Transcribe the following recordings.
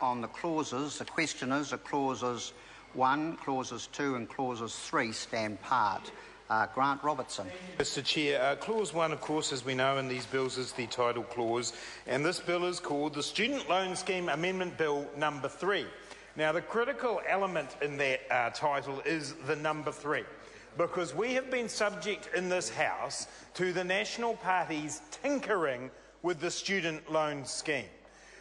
on the clauses. The question is, the clauses 1, clauses 2 and clauses 3 stand part. Grant Robertson. Mr Chair, clause 1, of course, as we know in these bills, is the title clause, and this bill is called the Student Loan Scheme Amendment Bill number 3. Now, the critical element in that title is the number 3, because we have been subject in this House to the National Party's tinkering with the student loan scheme.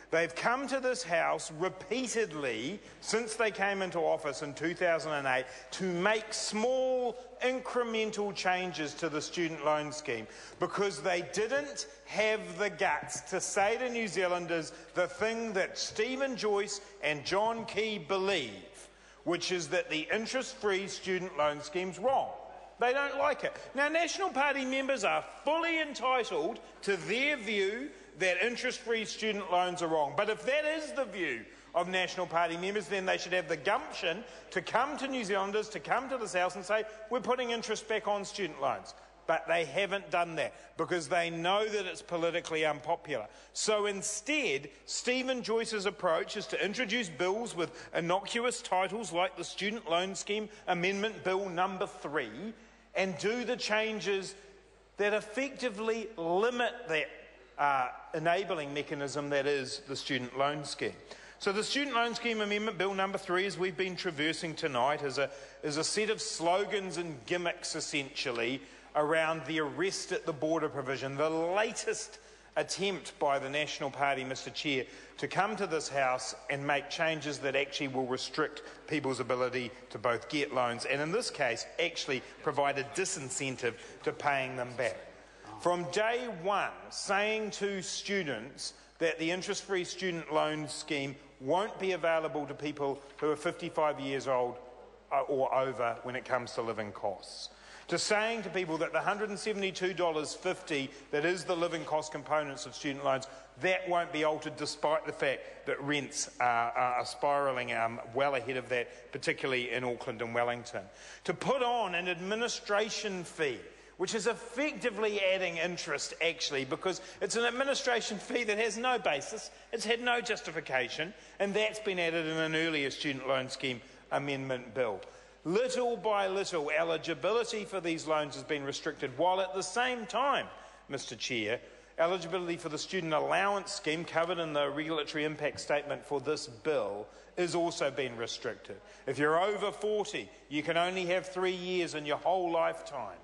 They've come to this House repeatedly since they came into office in 2008 to make small incremental changes to the student loan scheme because they didn't have the guts to say to New Zealanders the thing that Stephen Joyce and John Key believe, which is that the interest-free student loan scheme's wrong. They don't like it. Now, National Party members are fully entitled to their view that interest-free student loans are wrong. But if that is the view of National Party members, then they should have the gumption to come to New Zealanders, to come to this House and say, we're putting interest back on student loans. But they haven't done that because they know that it's politically unpopular. So instead, Stephen Joyce's approach is to introduce bills with innocuous titles like the Student Loan Scheme Amendment Bill number 3 and do the changes that effectively limit that enabling mechanism that is the student loan scheme. So the Student Loan Scheme Amendment Bill number 3, as we've been traversing tonight, is a set of slogans and gimmicks essentially around the arrest at the border provision, the latest attempt by the National Party, Mr Chair, to come to this House and make changes that actually will restrict people's ability to both get loans and in this case actually provide a disincentive to paying them back. From day one, saying to students that the interest-free student loan scheme won't be available to people who are 55 years old or over when it comes to living costs. To saying to people that the $172.50 that is the living cost components of student loans, that won't be altered despite the fact that rents are spiralling well ahead of that, particularly in Auckland and Wellington. To put on an administration fee, which is effectively adding interest actually, because it's an administration fee that has no basis, it's had no justification, and that's been added in an earlier student loan scheme amendment bill. Little by little, eligibility for these loans has been restricted, while at the same time, Mr Chair, eligibility for the student allowance scheme covered in the regulatory impact statement for this bill is also being restricted. If you're over 40, you can only have 3 years in your whole lifetime.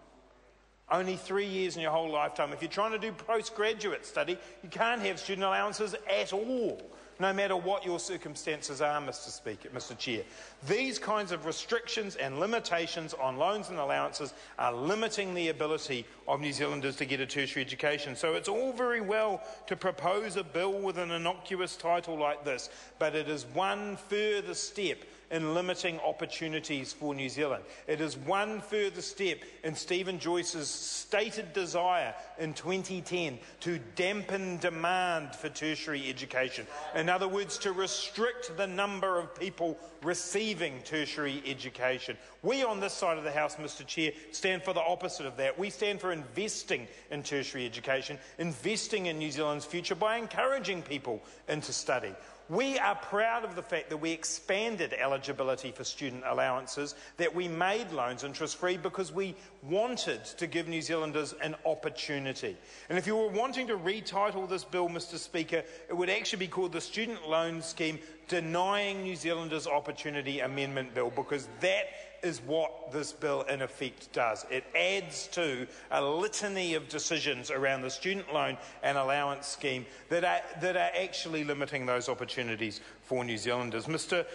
Only 3 years in your whole lifetime. If you're trying to do postgraduate study, you can't have student allowances at all, no matter what your circumstances are, Mr Chair. These kinds of restrictions and limitations on loans and allowances are limiting the ability of New Zealanders to get a tertiary education. So it's all very well to propose a bill with an innocuous title like this, but it is one further step in limiting opportunities for New Zealand. It is one further step in Stephen Joyce's stated desire in 2010 to dampen demand for tertiary education. In other words, to restrict the number of people receiving tertiary education. We on this side of the House, Mr Chair, stand for the opposite of that. We stand for investing in tertiary education, investing in New Zealand's future by encouraging people into study. We are proud of the fact that we expanded eligibility for student allowances, that we made loans interest-free because we wanted to give New Zealanders an opportunity. And if you were wanting to retitle this bill, Mr Speaker, it would actually be called the Student Loan Scheme Denying New Zealanders Opportunity Amendment Bill, because that is what this bill in effect does. It adds to a litany of decisions around the student loan and allowance scheme that are actually limiting those opportunities for New Zealanders. Mr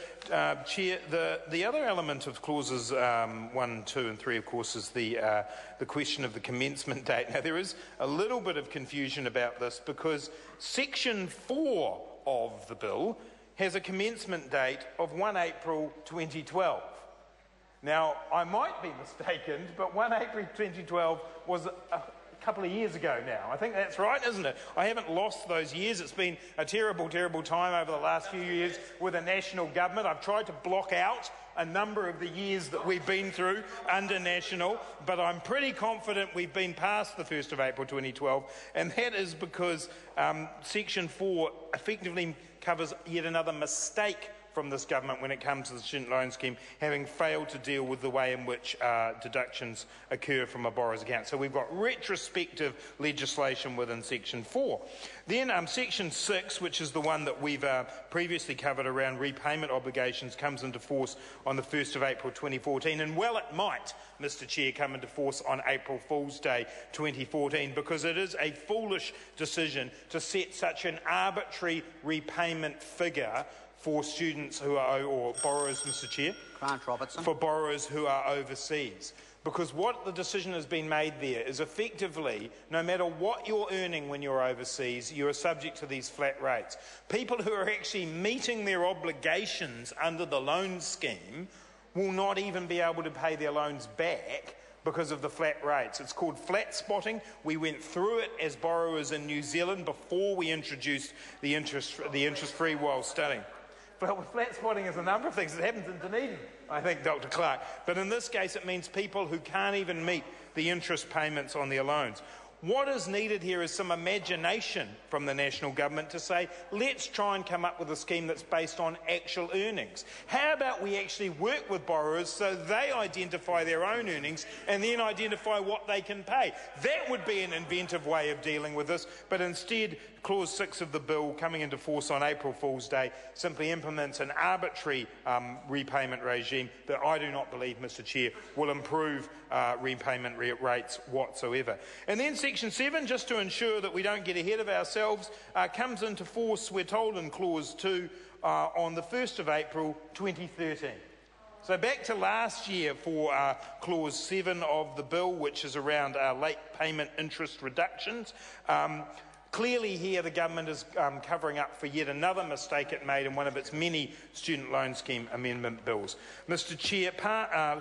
Chair, the other element of clauses 1, 2 and 3, of course, is the question of the commencement date. Now, there is a little bit of confusion about this because Section 4 of the bill has a commencement date of 1 April 2012. Now, I might be mistaken, but 1 April 2012 was couple of years ago now. I think that's right, isn't it? I haven't lost those years. It's been a terrible, terrible time over the last few years with a national government. I've tried to block out a number of the years that we've been through under National, but I'm pretty confident we've been past the 1st of April 2012, and that is because Section 4 effectively covers yet another mistake from this government when it comes to the student loan scheme, having failed to deal with the way in which deductions occur from a borrower's account. So we've got retrospective legislation within Section 4. Then Section 6, which is the one that we've previously covered around repayment obligations, comes into force on the 1st of April 2014. And well, it might, Mr Chair, come into force on April Fool's Day 2014, because it is a foolish decision to set such an arbitrary repayment figure for students who are, or borrowers, Mr Chair, Grant Robertson, for borrowers who are overseas. Because what the decision has been made there is effectively, no matter what you're earning when you're overseas, you are subject to these flat rates. People who are actually meeting their obligations under the loan scheme will not even be able to pay their loans back because of the flat rates. It's called flat spotting. We went through it as borrowers in New Zealand before we introduced the interest-free while studying. Well, flat spotting is a number of things. It happens in Dunedin, I think, Dr Clark. But in this case, it means people who can't even meet the interest payments on their loans. What is needed here is some imagination from the national government to say, let's try and come up with a scheme that's based on actual earnings. How about we actually work with borrowers so they identify their own earnings and then identify what they can pay? That would be an inventive way of dealing with this, but instead, Clause 6 of the bill, coming into force on April Fool's Day, simply implements an arbitrary repayment regime that I do not believe, Mr Chair, will improve repayment rates whatsoever. And then Section 7, just to ensure that we don't get ahead of ourselves, comes into force, we're told in Clause 2, on the 1st of April 2013. So back to last year for Clause 7 of the bill, which is around late payment interest reductions. Clearly here the government is covering up for yet another mistake it made in one of its many student loan scheme amendment bills. Mr Chair,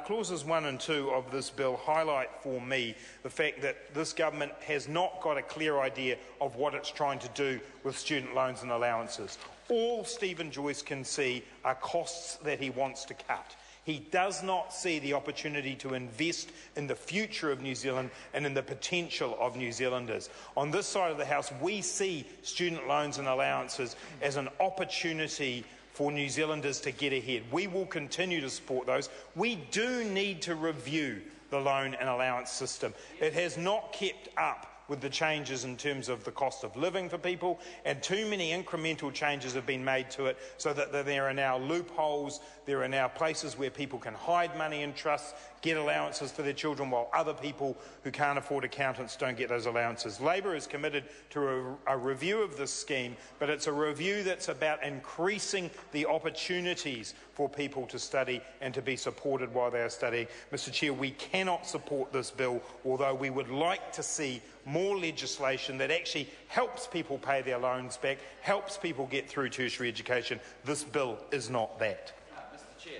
clauses 1 and 2 of this bill highlight for me the fact that this government has not got a clear idea of what it's trying to do with student loans and allowances. All Stephen Joyce can see are costs that he wants to cut. He does not see the opportunity to invest in the future of New Zealand and in the potential of New Zealanders. On this side of the House, we see student loans and allowances as an opportunity for New Zealanders to get ahead. We will continue to support those. We do need to review the loan and allowance system. It has not kept up with the changes in terms of the cost of living for people, and too many incremental changes have been made to it so that there are now loopholes, there are now places where people can hide money in trusts, get allowances for their children, while other people who can't afford accountants don't get those allowances. Labor is committed to a review of this scheme, but it's a review that's about increasing the opportunities for people to study and to be supported while they are studying. Mr Chair, we cannot support this bill, although we would like to see more legislation that actually helps people pay their loans back, helps people get through tertiary education. This bill is not that. Mr Chair.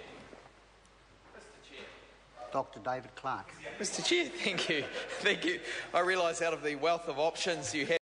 Dr David Clark. Mr Chair, thank you. Thank you. I realise out of the wealth of options you have